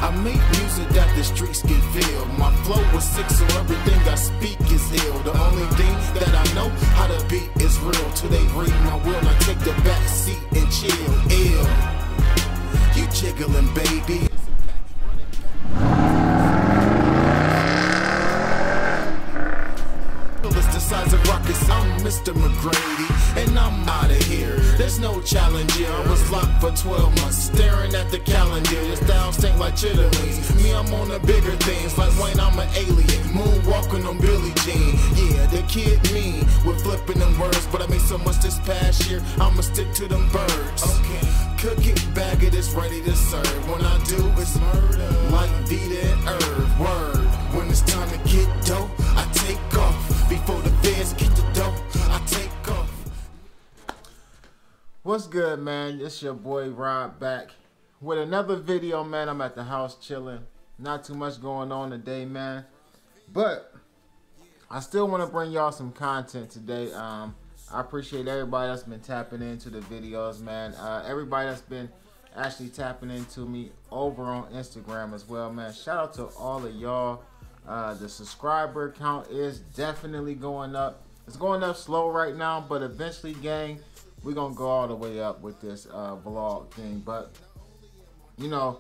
I make music that the streets can feel. My flow was sick, so everything I speak is ill. The only thing that I know how to beat is real. Till they read my will, I take the back seat and chill. Ill, you jiggling, baby. The size of rockets, I'm Mr. McGrady, and I'm out of here. There's no challenge here. I was locked for 12 months, staring at the calendar. Your style stink like chitterlings. Me, I'm on the bigger things. Like Wayne, I'm an alien, moonwalking on Billie Jean. Yeah, the kid me with flipping them words, but I made so much this past year. I'ma stick to them birds. Okay, cook it, bag it, it's ready to serve. When I do, it's murder, like Vita and Herb. Word. When it's time to get dope, I take off. Before the feds get the dope, I take off. What's good, man? It's your boy Rob back with another video, man. I'm at the house chilling. Not too much going on today, man. But I still want to bring y'all some content today. I appreciate everybody that's been tapping into the videos, man. Everybody that's been actually tapping into me over on Instagram as well, man. Shout out to all of y'all. The subscriber count is definitely going up. It's going up slow right now, but eventually, gang, we're gonna go all the way up with this vlog thing. But you know,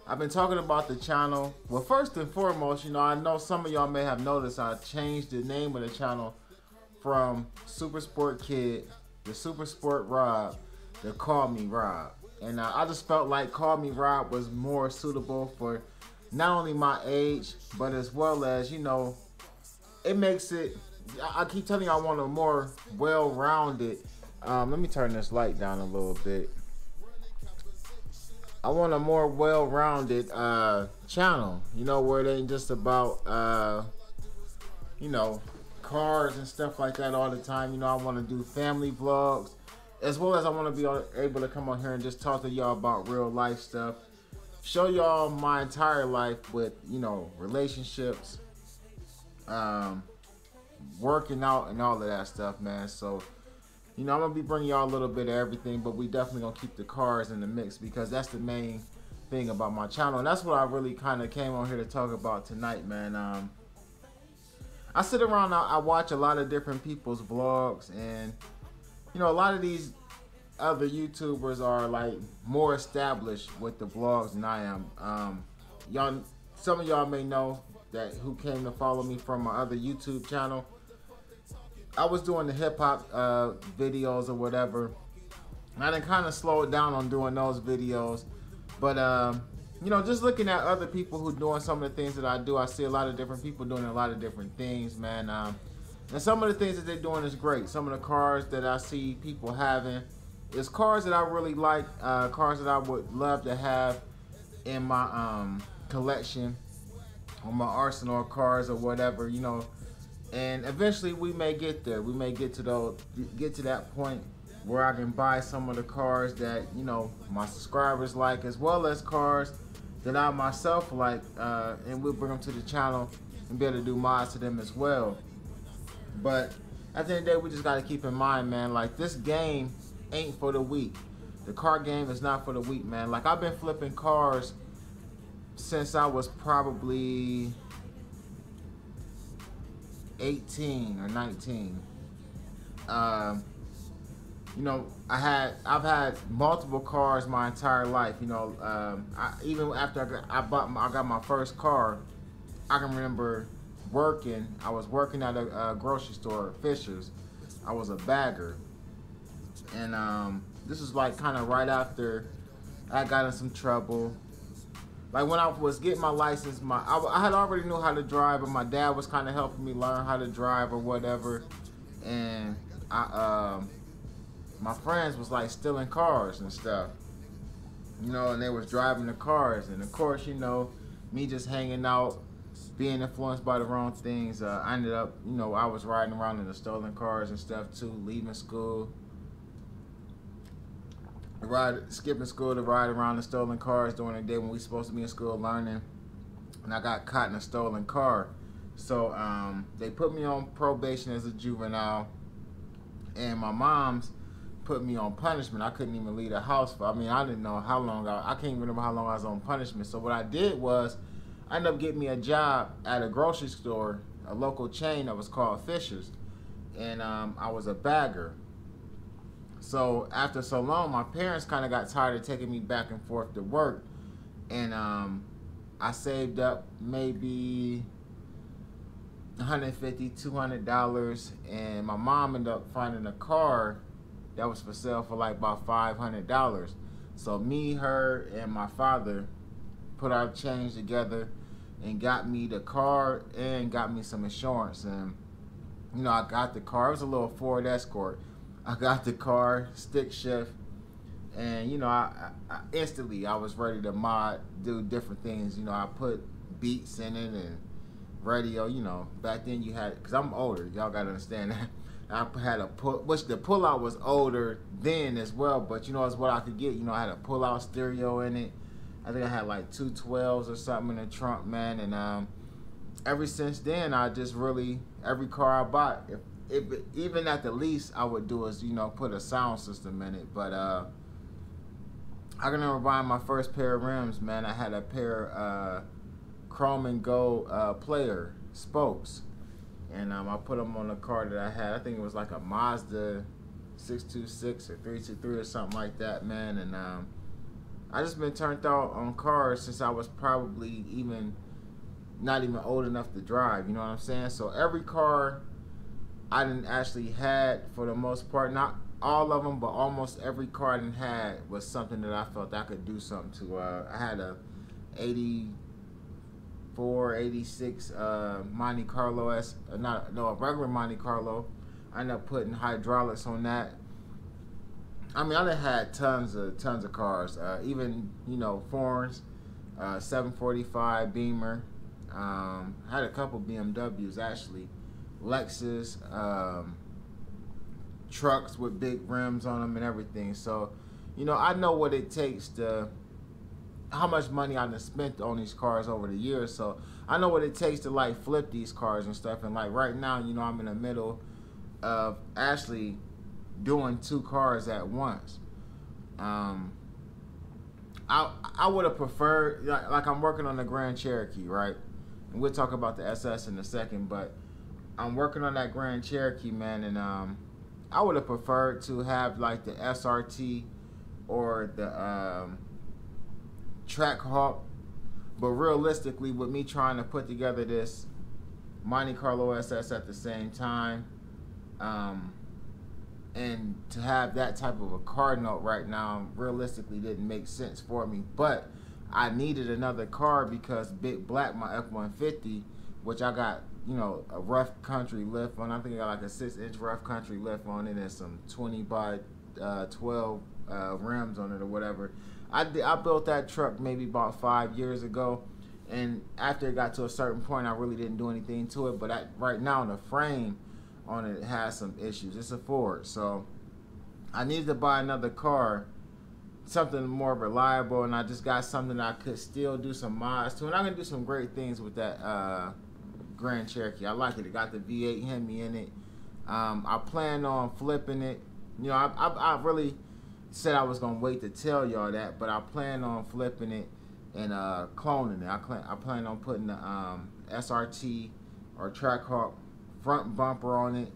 I've been talking about the channel. Well, first and foremost, you know, I know some of y'all may have noticed I changed the name of the channel from Super Sport Kid to Super Sport Rob to Call Me Rob. And I just felt like Call Me Rob was more suitable for not only my age, but as well as, you know, it makes it, I keep telling you I want a more well-rounded, let me turn this light down a little bit. I want a more well-rounded channel, you know, where it ain't just about, you know, cars and stuff like that all the time. You know, I want to do family vlogs, as well as I want to be able to come on here and just talk to y'all about real life stuff. Show y'all my entire life with, you know, relationships, working out and all of that stuff, man. So, you know, I'm gonna be bringing y'all a little bit of everything, but we definitely gonna keep the cars in the mix because that's the main thing about my channel, and that's what I really kind of came on here to talk about tonight, man. I sit around, I watch a lot of different people's vlogs, and you know, a lot of these other YouTubers are like more established with the vlogs than I am. Y'all, some of y'all may know that who came to follow me from my other YouTube channel. I was doing the hip hop videos or whatever. And I done kind of slowed down on doing those videos, but you know, just looking at other people who doing some of the things that I do, I see a lot of different people doing a lot of different things, man. And some of the things that they're doing is great. Some of the cars that I see people having is cars that I really like, cars that I would love to have in my collection, or my arsenal of cars or whatever, you know. And eventually we may get there. We may get to that point where I can buy some of the cars that, you know, my subscribers like, as well as cars that I myself like, and we'll bring them to the channel and be able to do mods to them as well. But at the end of the day, we just got to keep in mind, man, like, this game ain't for the weak. The car game is not for the weak, man. Like, I've been flipping cars since I was probably 18 or 19. You know, I've had multiple cars my entire life. You know, even after I got my first car, I can remember working. I was working at a grocery store, Fisher's. I was a bagger, and this was like kind of right after I got in some trouble. Like when I was getting my license, I had already knew how to drive, but my dad was kind of helping me learn how to drive or whatever. And my friends was like stealing cars and stuff, you know, and they was driving the cars. And of course, you know, me just hanging out, being influenced by the wrong things, I ended up, you know, I was riding around in the stolen cars and stuff too, leaving school, skipping school to ride around in stolen cars during the day when we supposed to be in school learning, and I got caught in a stolen car. So they put me on probation as a juvenile, and my mom's put me on punishment. I couldn't even leave the house for, I mean, I didn't know how long, I can't even remember how long I was on punishment. So what I did was, I ended up getting me a job at a grocery store, a local chain that was called Fisher's. And I was a bagger. So after so long, my parents kind of got tired of taking me back and forth to work. And I saved up maybe $150, $200, and my mom ended up finding a car that was for sale for like about $500. So me, her, and my father put our change together and got me the car and got me some insurance. And you know, I got the car. It was a little Ford Escort. I got the car, stick shift, and you know, I instantly I was ready to do different things. You know, I put beats in it and radio. You know, back then you had, because I'm older, y'all gotta understand that. I had a which the pullout was older then as well, but you know, it's what I could get. You know, I had a pullout stereo in it. I think I had like 2 12s or something in the trunk, man. And ever since then, I just really, every car I bought, if even at the least I would do is, you know, put a sound system in it. But I can remember buying my first pair of rims, man. I had a pair chrome and gold player spokes, and I put them on the car that I had. I think it was like a Mazda 626 or 323 or something like that, man. And I just been turned out on cars since I was probably not even old enough to drive, you know what I'm saying? So every car I didn't actually had, for the most part, not all of them, but almost every car I didn't had was something that I felt I could do something to. I had a 84, 86 Monte Carlo, a regular Monte Carlo. I ended up putting hydraulics on that. I mean, I done had tons of cars, even, you know, foreigns, 745 Beamer. Had a couple BMWs actually, Lexus, trucks with big rims on them and everything. So, you know, I know what it takes to, how much money I done spent on these cars over the years. So I know what it takes to like flip these cars and stuff. And like right now, you know, I'm in the middle of actually doing 2 cars at once. I would have preferred, like I'm working on the Grand Cherokee, right? And we'll talk about the SS in a second, but I'm working on that Grand Cherokee, man, and I would have preferred to have like the SRT or the Trackhawk, but realistically, with me trying to put together this Monte Carlo SS at the same time, and to have that type of a car note right now realistically didn't make sense for me. But I needed another car because Big Black, my F-150, which I got, you know, a rough country lift on. I think I got like a 6-inch rough country lift on it and some 20 by 12 rims on it or whatever. I built that truck maybe about 5 years ago, and after it got to a certain point, I really didn't do anything to it. But right now, the frame on it has some issues. It's a Ford, so I needed to buy another car, something more reliable, and I just got something that I could still do some mods to, and I'm gonna do some great things with that Grand Cherokee. I like it. It got the V8 Hemi in it. I plan on flipping it. You know, I really said I was gonna wait to tell y'all that, but I plan on flipping it and cloning it. I plan on putting the SRT or Trackhawk front bumper on it,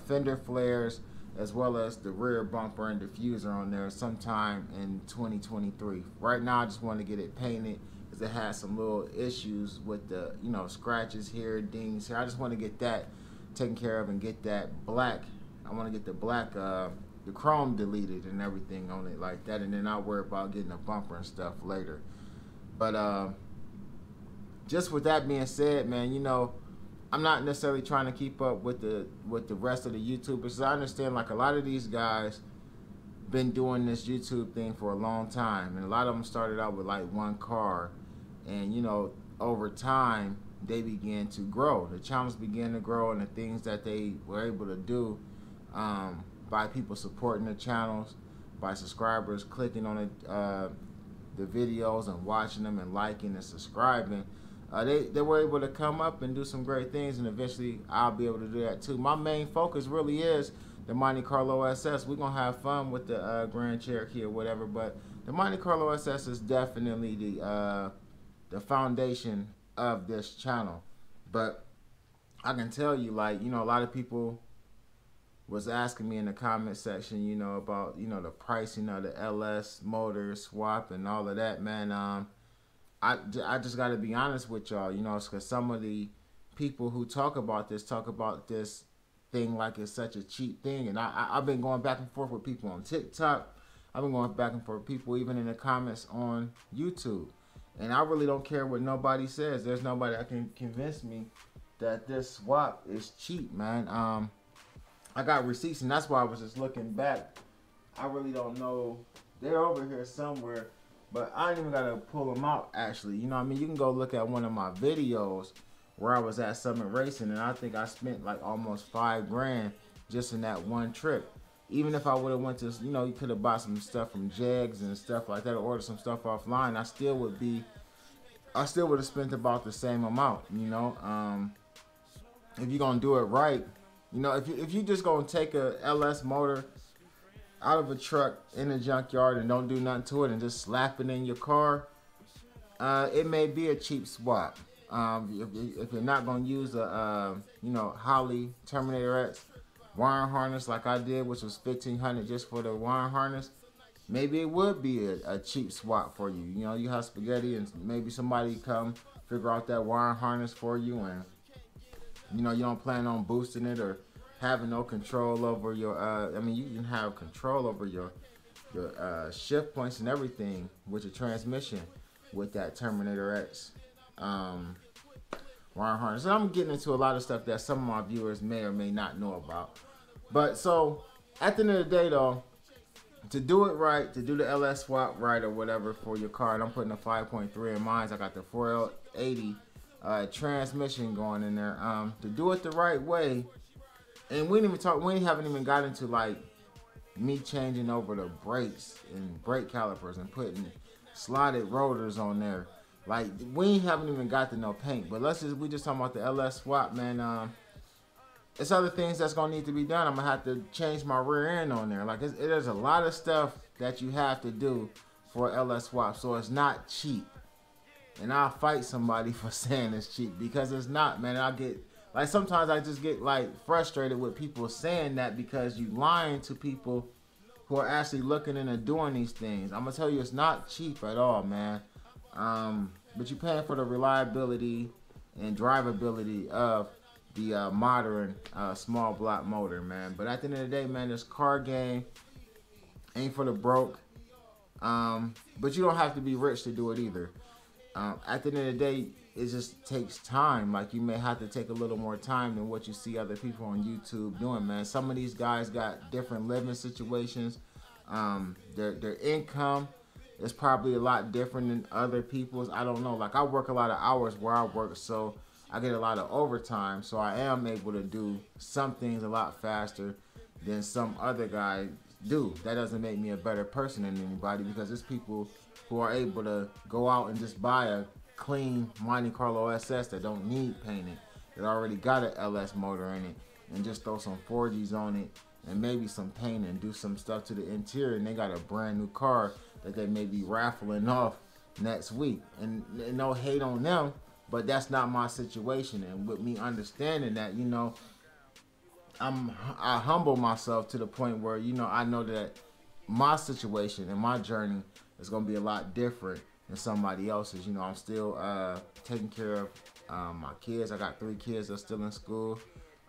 fender flares, as well as the rear bumper and diffuser on there sometime in 2023. Right now, I just want to get it painted because it has some little issues with the, you know, scratches here, dings here. I just want to get that taken care of and get that black. I want to get the black, the chrome deleted and everything on it like that, and then I'll worry about getting a bumper and stuff later. But just with that being said, man, you know, I'm not necessarily trying to keep up with the rest of the YouTubers. I understand like a lot of these guys been doing this YouTube thing for a long time, and a lot of them started out with like 1 car, and you know, over time they began to grow. The channels began to grow, and the things that they were able to do by people supporting the channels, by subscribers clicking on the videos and watching them and liking and subscribing. They were able to come up and do some great things, and eventually I'll be able to do that too. My main focus really is the Monte Carlo SS. We're gonna have fun with the Grand Cherokee or whatever, but the Monte Carlo SS is definitely the foundation of this channel. But I can tell you, like, you know, a lot of people was asking me in the comment section, you know, about, you know, the pricing of the LS motor swap and all of that, man. I just got to be honest with y'all, you know, because some of the people who talk about this thing like it's such a cheap thing. And I've been going back and forth with people on TikTok. I've been going back and forth with people even in the comments on YouTube. And I really don't care what nobody says. There's nobody that can convince me that this swap is cheap, man. I got receipts, and that's why I was just looking back. I really don't know. They're over here somewhere, but I ain't even got to pull them out, actually. You know what I mean? You can go look at one of my videos where I was at Summit Racing, and I think I spent like almost $5 grand just in that one trip. Even if I would have went to, you know, you could have bought some stuff from Jegs and stuff like that, or ordered some stuff offline, I still would have spent about the same amount, you know. If you're going to do it right, you know, if you just going to take a LS motor out of a truck in the junkyard and don't do nothing to it and just slap it in your car, it may be a cheap swap. If you're not going to use a, you know, Holley Terminator X wiring harness like I did, which was $1,500 just for the wiring harness, maybe it would be a cheap swap for you. You know, you have spaghetti and maybe somebody come figure out that wiring harness for you, and you know, you don't plan on boosting it or having no control over your, I mean, you can have control over your shift points and everything with your transmission with that Terminator X wiring harness. And I'm getting into a lot of stuff that some of my viewers may or may not know about. But so, at the end of the day though, to do it right, to do the LS swap right or whatever for your car, and I'm putting a 5.3 in mine. I got the 4L80 transmission going in there. To do it the right way, and we haven't even got into like me changing over the brakes and brake calipers and putting slotted rotors on there. Like, we haven't even got to no paint. But we just talking about the LS swap, man. It's other things that's gonna need to be done. I'm gonna have to change my rear end on there. Like, there's a lot of stuff that you have to do for LS swap, so it's not cheap. And I'll fight somebody for saying it's cheap, because it's not, man. I get, like, sometimes I just get like frustrated with people saying that, because you lying to people who are actually looking into doing these things. I'm gonna tell you, it's not cheap at all, man. But you're paying for the reliability and drivability of the modern small block motor, man. But at the end of the day, man, this car game ain't for the broke. But you don't have to be rich to do it either. At the end of the day, it just takes time. Like, you may have to take a little more time than what you see other people on YouTube doing, man. Some of these guys got different living situations. Their income is probably a lot different than other people's. I don't know. Like, I work a lot of hours where I work, so I get a lot of overtime. So I am able to do some things a lot faster than some other guy do. That doesn't make me a better person than anybody, because there's people who are able to go out and just buy a clean Monte Carlo SS that don't need painting, that already got an LS motor in it, and just throw some 4Gs on it and maybe some paint and do some stuff to the interior, and they got a brand new car that they may be raffling off next week. And no hate on them, but that's not my situation. And with me understanding that, you know, I humble myself to the point where, you know, I know that my situation and my journey is going to be a lot different than somebody else's. You know, I'm still taking care of my kids. I got 3 kids that's still in school.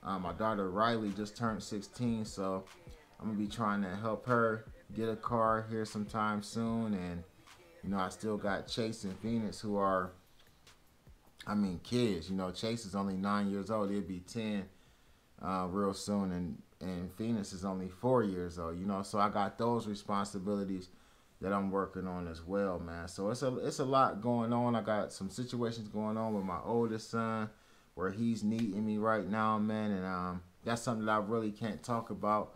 My daughter Riley just turned 16, so I'm going to be trying to help her get a car here sometime soon. And, you know, I still got Chase and Phoenix, who are, I mean, kids. You know, Chase is only 9 years old. He'll be 10 real soon, and Phoenix is only 4 years old. You know, so I got those responsibilities that I'm working on as well, man. So it's a lot going on. I got some situations going on with my oldest son where he's needing me right now, man, and that's something that I really can't talk about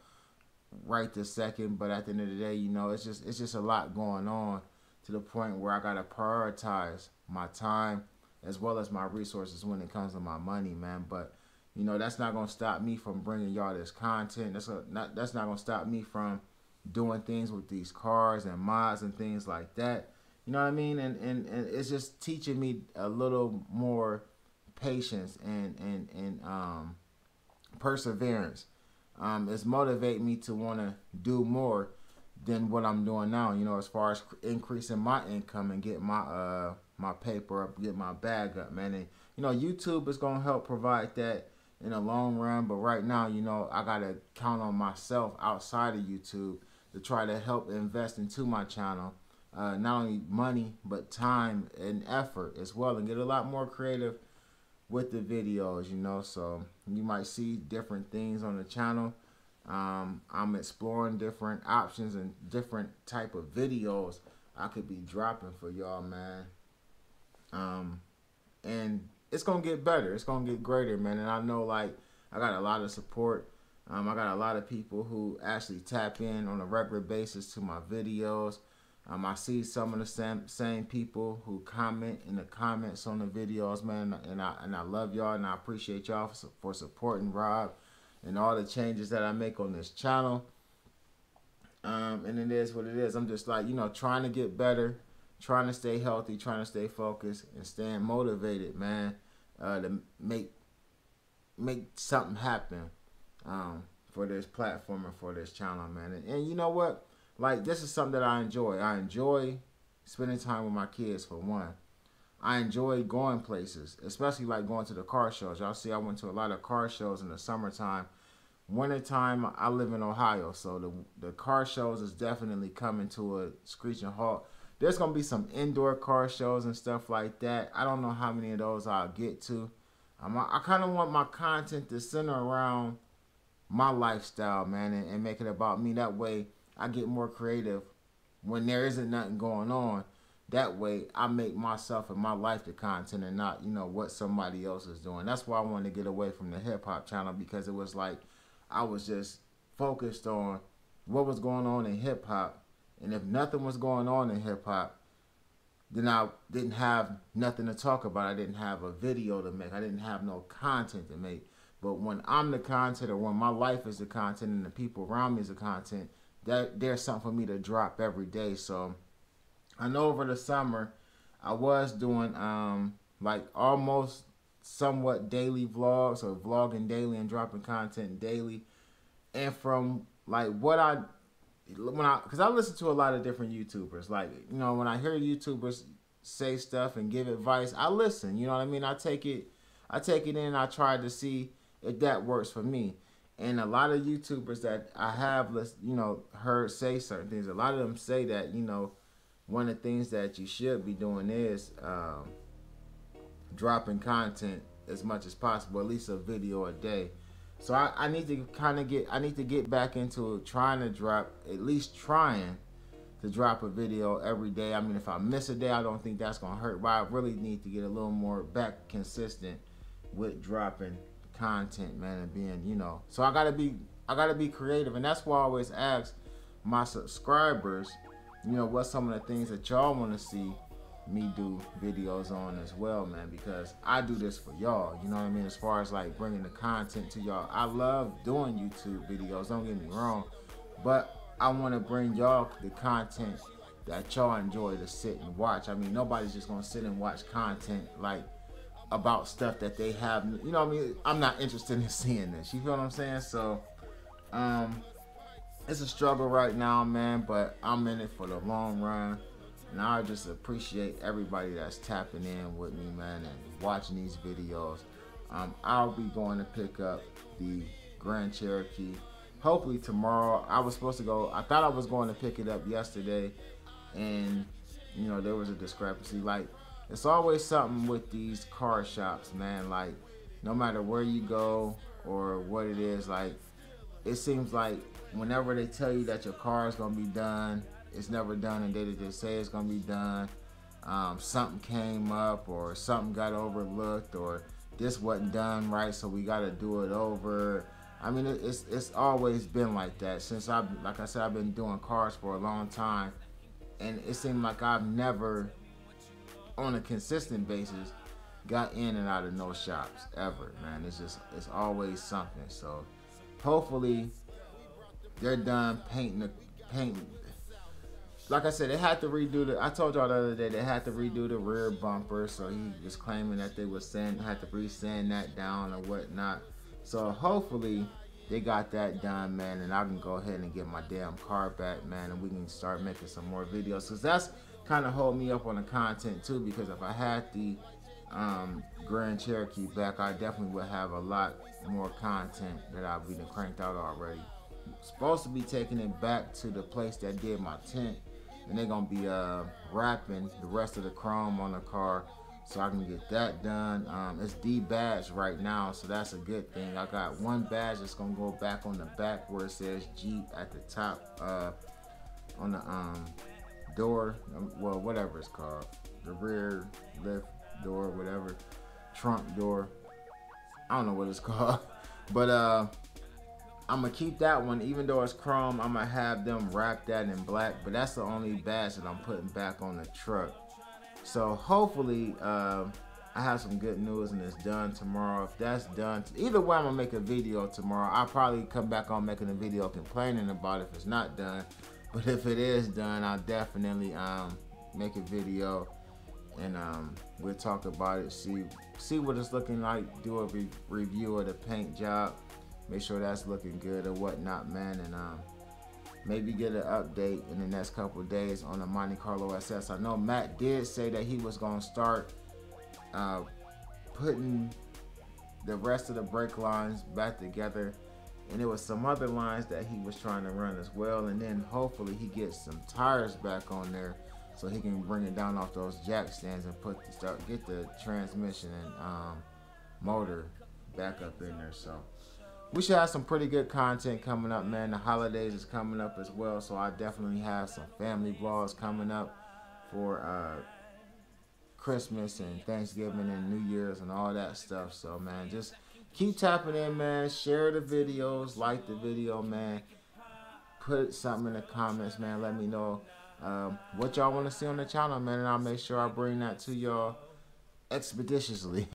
right this second. But at the end of the day, you know, it's just a lot going on, to the point where I gotta prioritize my time as well as my resources when it comes to my money, man. But you know, that's not gonna stop me from bringing y'all this content. That's not gonna stop me from doing things with these cars and mods and things like that. You know what I mean? And it's just teaching me a little more patience and perseverance. It's motivating me to want to do more than what I'm doing now. You know, as far as increasing my income and get my my paper up, get my bag up, man. And you know, YouTube is gonna help provide that in the long run. But right now, you know, I gotta count on myself outside of YouTube to try to help invest into my channel. Not only money, but time and effort as well, and get a lot more creative with the videos, you know. So you might see different things on the channel. I'm exploring different options and different type of videos I could be dropping for y'all, man. And it's gonna get better, it's gonna get greater, man. And I know, like, I got a lot of support. I got a lot of people who actually tap in on a regular basis to my videos. I see some of the same people who comment in the comments on the videos, man, and I love y'all, and I appreciate y'all for supporting Rob and all the changes that I make on this channel. And it is what it is. I'm just, like, you know, trying to get better, trying to stay healthy, trying to stay focused, and staying motivated, man, to make something happen for this platform and for this channel, man. And you know what? Like, this is something that I enjoy. I enjoy spending time with my kids, for one. I enjoy going places, especially like going to the car shows. Y'all see I went to a lot of car shows in the summertime. Wintertime, I live in Ohio, so the car shows is definitely coming to a screeching halt. There's going to be some indoor car shows and stuff like that. I don't know how many of those I'll get to. I kind of want my content to center around my lifestyle, man, and make it about me. That way I get more creative when there isn't nothing going on. That way I make myself and my life the content, and not, you know, what somebody else is doing. That's why I wanted to get away from the hip hop channel, because it was like I was just focused on what was going on in hip hop. And if nothing was going on in hip hop, then I didn't have nothing to talk about. I didn't have a video to make. I didn't have no content to make. But when I'm the content, or when my life is the content and the people around me is the content, there's something for me to drop every day. So I know over the summer I was doing like almost somewhat daily vlogs, or vlogging daily and dropping content daily. And from like because I listen to a lot of different YouTubers, like, you know, when I hear YouTubers say stuff and give advice, I listen, you know what I mean? I take it in, I try to see if that works for me. And a lot of YouTubers that I have, you know, heard say certain things, a lot of them say that, you know, one of the things that you should be doing is dropping content as much as possible, at least a video a day. So I need to get back into trying to drop a video every day. I mean, if I miss a day, I don't think that's gonna hurt, but I really need to get a little more back consistent with dropping content, man, and being, you know. So I gotta be creative, and that's why I always ask my subscribers, you know, what some of the things that y'all want to see me do videos on as well, man, because I do this for y'all, you know what I mean? As far as like bringing the content to y'all, I love doing YouTube videos, don't get me wrong, but I want to bring y'all the content that y'all enjoy to sit and watch. I mean, nobody's just gonna sit and watch content like about stuff that they have, you know what I mean? I'm not interested in seeing this, you feel what I'm saying? So it's a struggle right now, man, but I'm in it for the long run. And I just appreciate everybody that's tapping in with me, man, and watching these videos. I'll be going to pick up the Grand Cherokee hopefully tomorrow. I thought I was going to pick it up yesterday, and, you know, there was a discrepancy. Like, it's always something with these car shops, man. Like, no matter where you go or what it is, like, it seems like whenever they tell you that your car is going to be done, it's never done, and they say it's gonna be done. Something came up, or something got overlooked, or this wasn't done right, so we gotta do it over. I mean, it's always been like that since like I said, I've been doing cars for a long time, and it seemed like I've never, on a consistent basis, got in and out of no shops ever, man. It's always something. So hopefully they're done painting the paint. Like I said, they had to redo the. I told y'all the other day they had to redo the rear bumper. So he was claiming that they was had to re-sand that down or whatnot. So hopefully they got that done, man, and I can go ahead and get my damn car back, man, and we can start making some more videos. Cause that's kind of hold me up on the content too. Because if I had the Grand Cherokee back, I definitely would have a lot more content that I've been cranked out already. Supposed to be taking it back to the place that did my tent, and they're gonna be wrapping the rest of the chrome on the car, so I can get that done. It's debadged right now, so that's a good thing. I got one badge that's gonna go back on the back where it says Jeep at the top on the door, well, whatever it's called, the rear lift door, whatever, trunk door, I don't know what it's called. But I'm gonna keep that one, even though it's chrome. I'm gonna have them wrap that in black, but that's the only badge that I'm putting back on the truck. So hopefully I have some good news and it's done tomorrow. If that's done, either way, I'm gonna make a video tomorrow. I'll probably come back on making a video complaining about it if it's not done, but if it is done, I'll definitely make a video, and we'll talk about it, see what it's looking like, do a review of the paint job, make sure that's looking good or whatnot, man, and maybe get an update in the next couple of days on the Monte Carlo SS. I know Matt did say that he was gonna start putting the rest of the brake lines back together, and there was some other lines that he was trying to run as well, and then hopefully he gets some tires back on there so he can bring it down off those jack stands and get the transmission and motor back up in there. So we should have some pretty good content coming up, man. The holidays is coming up as well, so I definitely have some family vlogs coming up for Christmas and Thanksgiving and New Year's and all that stuff. So, man, just keep tapping in, man. Share the videos, like the video, man. Put something in the comments, man. Let me know what y'all want to see on the channel, man, and I'll make sure I bring that to y'all expeditiously.